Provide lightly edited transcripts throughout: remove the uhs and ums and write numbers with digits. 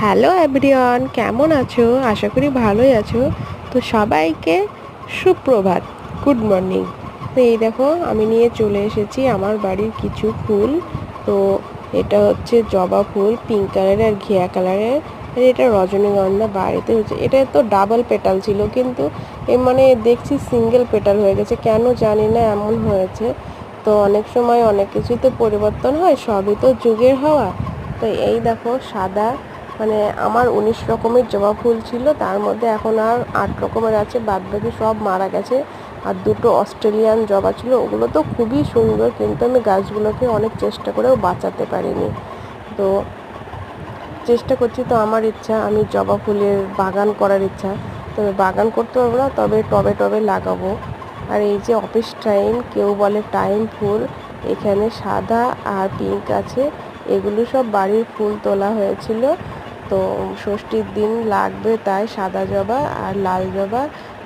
Hello everyone, কেমন আছো? আশা করি ভালোই আছো। তো সবাইকে সুপ্রভাত, গুড মর্নিং। তো এই দেখো, আমি নিয়ে চলে এসেছি আমার বাড়ির কিছু ফুল। তো এটা হচ্ছে জবা ফুল, পিঙ্ক কালারের আর ঘিয়া কালারের। আর এটা রজনীগন্ধা বাড়িতে হচ্ছে। এটা তো ডাবল পেটাল ছিল, কিন্তু মানে দেখছি সিঙ্গেল পেটাল হয়ে গেছে, কেন জানি না এমন হয়েছে। তো অনেক সময় অনেক কিছুই তো পরিবর্তন হয়, সবই তো যুগের হওয়া। তো এই দেখো সাদা, মানে আমার 19 রকমের জবা ফুল ছিল, তার মধ্যে এখন আর 8 রকমের আছে, বাদবাকি সব মারা গেছে। আর দুটো অস্ট্রেলিয়ান জবা ছিল, ওগুলো তো খুবই সুন্দর, কিন্তু আমি গাছগুলোকে অনেক চেষ্টা করেও বাঁচাতে পারিনি। তো চেষ্টা করছি, তো আমার ইচ্ছা আমি জবা ফুলের বাগান করার ইচ্ছা। তবে বাগান করতে পারবো না, তবে টবে টবে লাগাবো। আর এই যে অফিস টাইম, কেউ বলে টাইম ফুল, এখানে সাদা আর পিঙ্ক আছে। এগুলো সব বাড়ির ফুল তোলা হয়েছিল। তো ষষ্ঠীর দিন লাগবে, তাই সাদা জবা আর লাল জবা,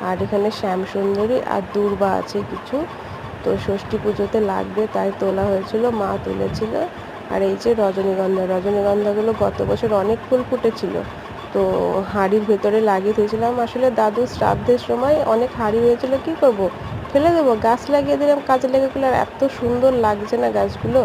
আর এখানে শ্যামসুন্দরী আর দূর্বা আছে কিছু। তো ষষ্ঠী পুজোতে লাগবে, তাই তোলা হয়েছিল, মা তুলেছিল। আর এই যে রজনীগন্ধাগুলো গত বছর অনেক ফুল ফুটেছিল। তো হাঁড়ির ভেতরে লাগিয়ে দিয়েছিলাম, আসলে দাদু শ্রাদ্ধের সময় অনেক হাঁড়ি হয়েছিল, কি করব, ফেলে দেবো, গাছ লাগিয়ে দিলাম, কাজে লেগে গেলো। আর এত সুন্দর লাগছে না গাছগুলো।